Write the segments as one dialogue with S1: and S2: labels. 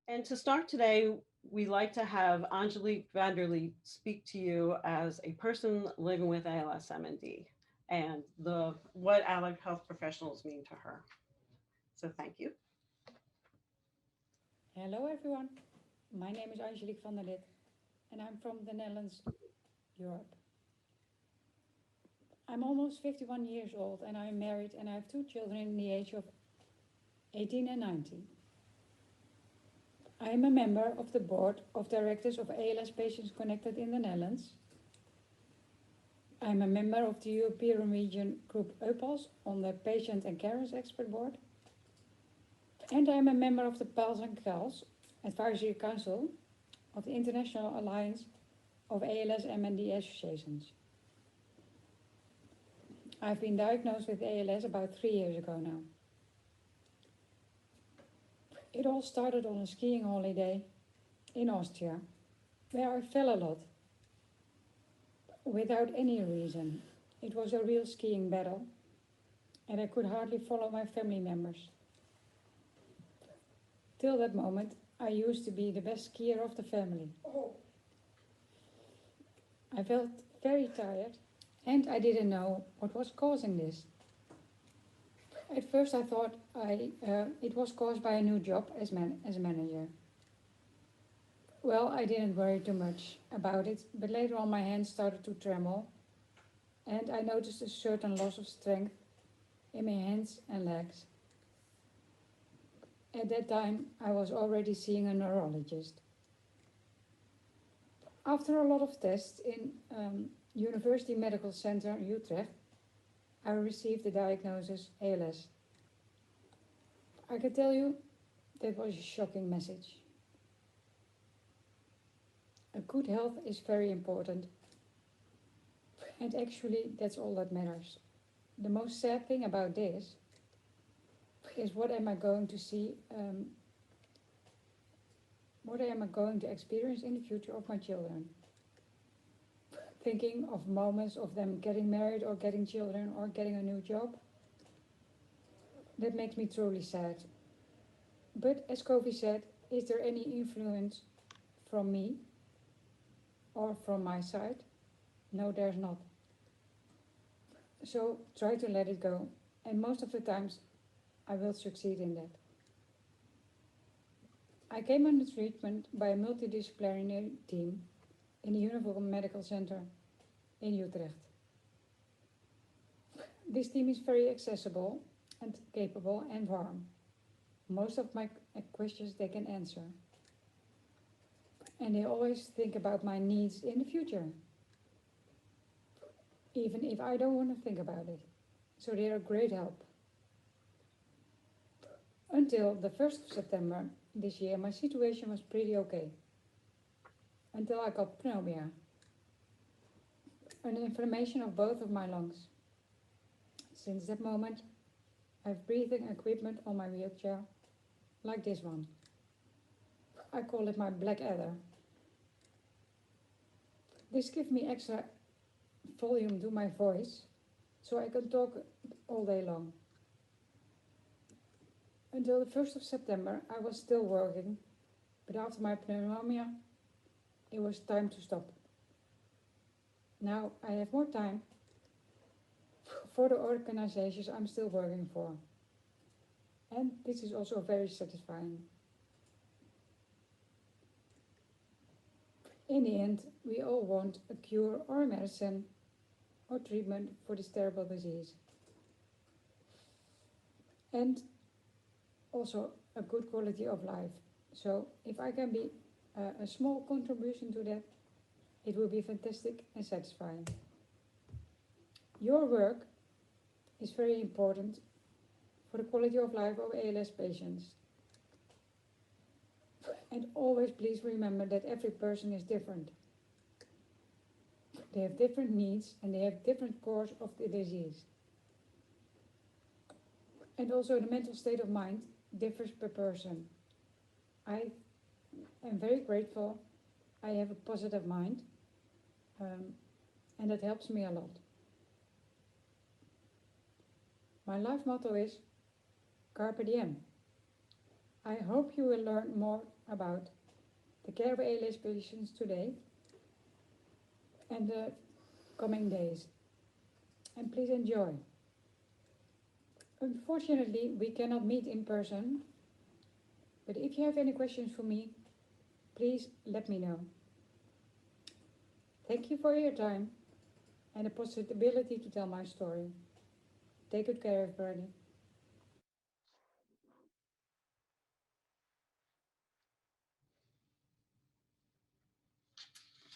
S1: And to start today, we like to have Angelique Vanderlee speak to you as a person living with ALS MND and the what allied health professionals mean to her. So thank you.
S2: Hello everyone, my name is Angelique van der Lid and I'm from the Netherlands, Europe. I'm almost 51 years old and I'm married and I have two children in the age of 18 and 19. I am a member of the board of directors of ALS Patients Connected in the Netherlands. I'm a member of the European Region Group EUPALS on the Patient and Carers Expert Board. And I'm a member of the PALS and CALS Advisory Council of the International Alliance of ALS MND Associations. I've been diagnosed with ALS about 3 years ago now. It all started on a skiing holiday in Austria, where I fell a lot, without any reason. It was a real skiing battle, and I could hardly follow my family members. Till that moment, I used to be the best skier of the family. I felt very tired, and I didn't know what was causing this. At first I thought it was caused by a new job as a manager. Well, I didn't worry too much about it, but later on my hands started to tremble and I noticed a certain loss of strength in my hands and legs. At that time I was already seeing a neurologist. After a lot of tests in University Medical Center Utrecht, I received the diagnosis ALS. I can tell you that was a shocking message. A good health is very important, and actually that's all that matters. The most sad thing about this is what am I going to see, what am I going to experience in the future of my children. Thinking of moments of them getting married or getting children or getting a new job, that makes me truly sad. But as Kofi said, is there any influence from me or from my side? No, there's not. So try to let it go, and most of the times I will succeed in that. I came under treatment by a multidisciplinary team in the Uniform Medical Center in Utrecht. This team is very accessible and capable and warm. Most of my questions they can answer. And they always think about my needs in the future, even if I don't want to think about it. So they are a great help. Until the 1st of September this year, my situation was pretty okay. Until I got pneumonia, an inflammation of both of my lungs. Since that moment, I have breathing equipment on my wheelchair, like this one. I call it my black adder. This gives me extra volume to my voice, so I can talk all day long. Until the 1st of September, I was still working, but after my pneumonia, it was time to stop. Now I have more time for the organizations I'm still working for. And this is also very satisfying. In the end, we all want a cure or a medicine or treatment for this terrible disease. And also a good quality of life. So if I can be a small contribution to that, it will be fantastic and satisfying. Your work is very important for the quality of life of ALS patients. And always please remember that every person is different. They have different needs and they have different course of the disease. And also the mental state of mind differs per person. I am very grateful I have a positive mind, and that helps me a lot. My life motto is Carpe Diem. I hope you will learn more about the care of ALS patients today and the coming days. And please enjoy. Unfortunately, we cannot meet in person, but if you have any questions for me, please let me know. Thank you for your time and the possibility to tell my story. Take good care, everybody.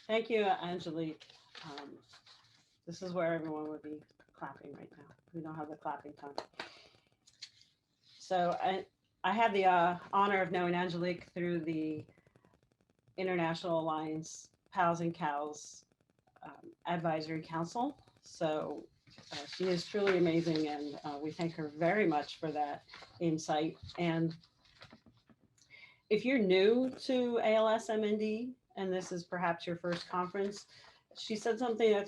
S1: Thank you, Angelique. Um, this is where everyone would be clapping right now. We don't have the clapping time. So I had the honor of knowing Angelique through the International Alliance Pals and Cows Advisory Council. So she is truly amazing, and we thank her very much for that insight. And if you're new to ALS MND, and this is perhaps your first conference, she said something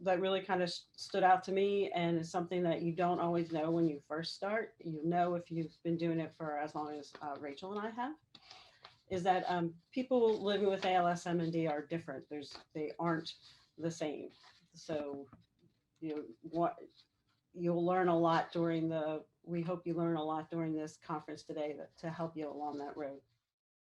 S1: that really kind of stood out to me, and is something that you don't always know when you first start. You know if you've been doing it for as long as Rachel and I have, is that people living with ALS MND are different. They aren't the same. So you what you'll learn a lot during the. We hope you learn a lot during this conference today to help you along that road.